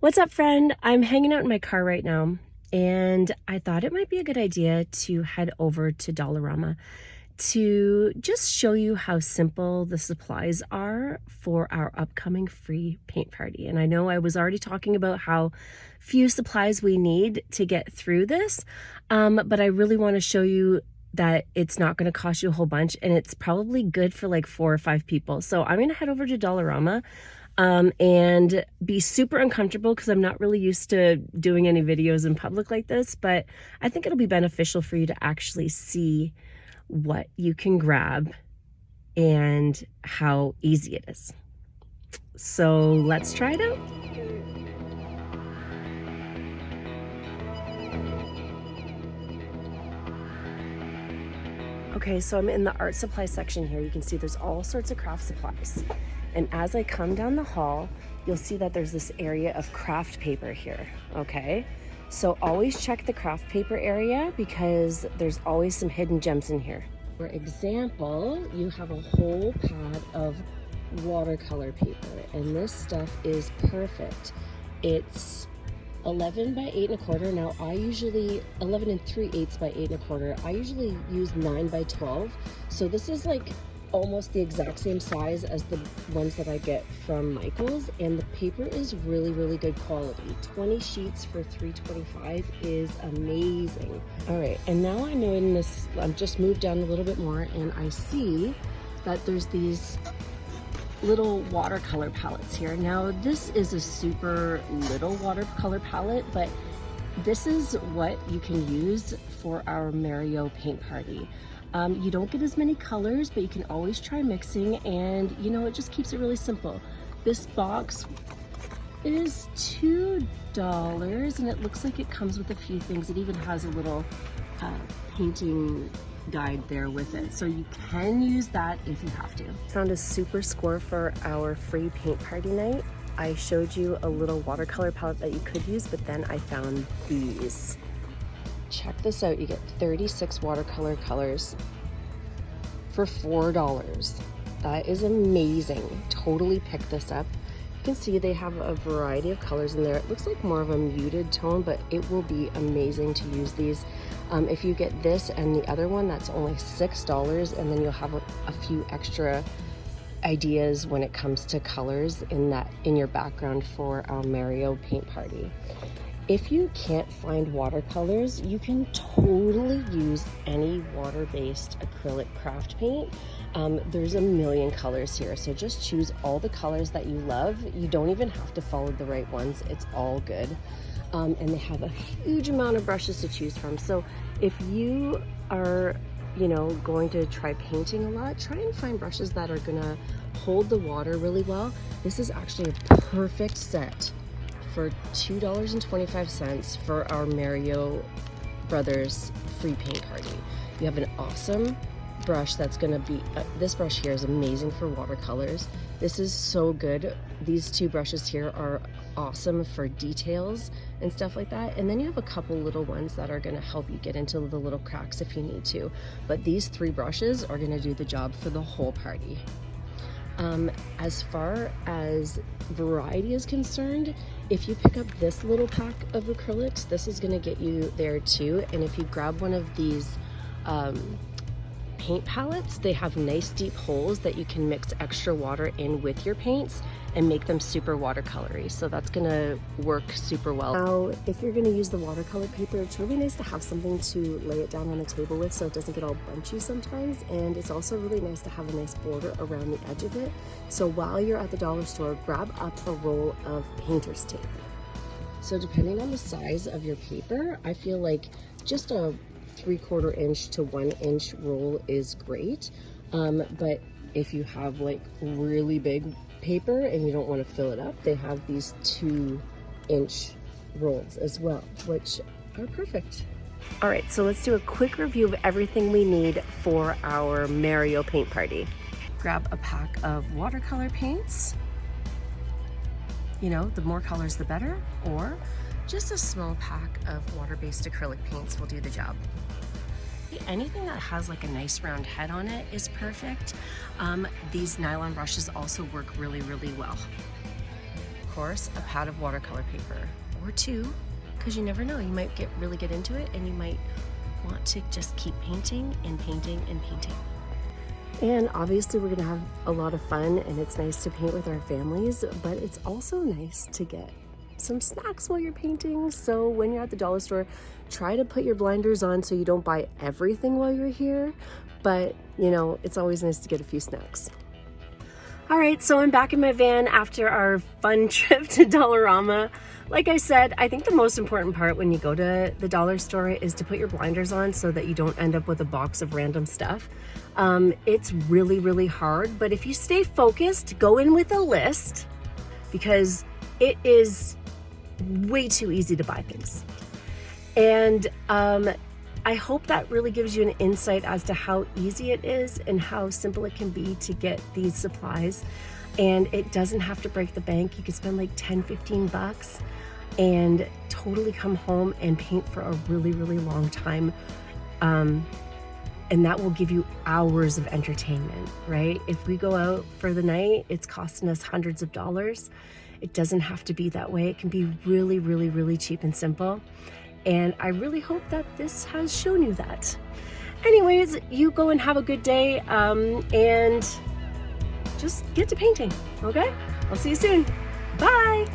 What's up, friend? I'm hanging out in my car right now, and I thought it might be a good idea to head over to Dollarama to just show you how simple the supplies are for our upcoming free paint party. And I know I was already talking about how few supplies we need to get through this, but I really want to show you that it's not going to cost you a whole bunch, and it's probably good for like 4 or 5 people. So I'm going to head over to Dollarama and be super uncomfortable because I'm not really used to doing any videos in public like this, but I think it'll be beneficial for you to actually see what you can grab and how easy it is. So let's try it out. Okay, so I'm in the art supply section here. You can see there's all sorts of craft supplies. And as I come down the hall, you'll see that there's this area of craft paper here, okay? So always check the craft paper area because there's always some hidden gems in here. For example, you have a whole pad of watercolor paper, and this stuff is perfect. It's 11 by 8 1/4. Now I usually 11 3/8 by 8 1/4. I usually use 9 by 12. So this is like almost the exact same size as the ones that I get from Michael's, and the paper is really good quality. 20 sheets for $3.25 is amazing. All right, and now I know in this, I've just moved down a little bit more and I see that there's these little watercolor palettes here. Now this is a super little watercolor palette, but this is what you can use for our Mario paint party. You don't get as many colors, but you can always try mixing, and you know, it just keeps it really simple. This box is $2, and it looks like it comes with a few things. It even has a little painting guide there with it, so you can use that if you have to. Found a super score for our free paint party night. I showed you a little watercolor palette that you could use, but then I found these. Check this out, you get 36 watercolor colors for $4. That is amazing. Totally pick this up. You can see they have a variety of colors in there. It looks like more of a muted tone, but it will be amazing to use these. If you get this and the other one, that's only $6, and then you'll have a few extra ideas when it comes to colors in your background for our Mario paint party. If you can't find watercolors, you can totally use any water-based acrylic craft paint. There's a million colors here, so just choose all the colors that you love. You don't even have to follow the right ones, it's all good. And they have a huge amount of brushes to choose from. So if you are, going to try painting a lot, try and find brushes that are gonna hold the water really well. This is actually a perfect set for $2.25 for our Mario Brothers free paint party. You have an awesome brush that's gonna be, this brush here is amazing for watercolors. This is so good. These two brushes here are awesome for details and stuff like that. And then you have a couple little ones that are gonna help you get into the little cracks if you need to. But these 3 brushes are gonna do the job for the whole party. As far as variety is concerned, if you pick up this little pack of acrylics, this is gonna get you there too. And if you grab one of these paint palettes, they have nice deep holes that you can mix extra water in with your paints and make them super watercolory. So that's gonna work super well. Now, if you're gonna use the watercolor paper, it's really nice to have something to lay it down on the table with so it doesn't get all bunchy sometimes. And it's also really nice to have a nice border around the edge of it. So while you're at the dollar store, grab up a roll of painter's tape. So depending on the size of your paper, I feel like just a 3/4 inch to 1 inch roll is great. But if you have like really big paper and you don't want to fill it up, they have these 2-inch rolls as well, which are perfect. All right, so let's do a quick review of everything we need for our Mario paint party. Grab a pack of watercolor paints. The more colors the better, or just a small pack of water-based acrylic paints will do the job. Anything that has like a nice round head on it is perfect. These nylon brushes also work really well. course, a pad of watercolor paper, or two, because you never know, you might really get into it and you might want to just keep painting and painting and painting. And obviously we're gonna have a lot of fun, and it's nice to paint with our families, but it's also nice to get some snacks while you're painting. So when you're at the dollar store, try to put your blinders on so you don't buy everything while you're here, but you know, it's always nice to get a few snacks. All right, so I'm back in my van after our fun trip to Dollarama. Like I said, I think the most important part when you go to the dollar store is to put your blinders on so that you don't end up with a box of random stuff. It's really, really hard, but if you stay focused, go in with a list, because it is way too easy to buy things. And I hope that really gives you an insight as to how easy it is and how simple it can be to get these supplies. And it doesn't have to break the bank. You can spend like 10, 15 bucks and totally come home and paint for a really, really long time. And that will give you hours of entertainment, right? If we go out for the night, it's costing us hundreds of dollars. It doesn't have to be that way. It can be really, really, really cheap and simple. And I really hope that this has shown you that. Anyways, you go and have a good day, and just get to painting, okay? I'll see you soon. Bye.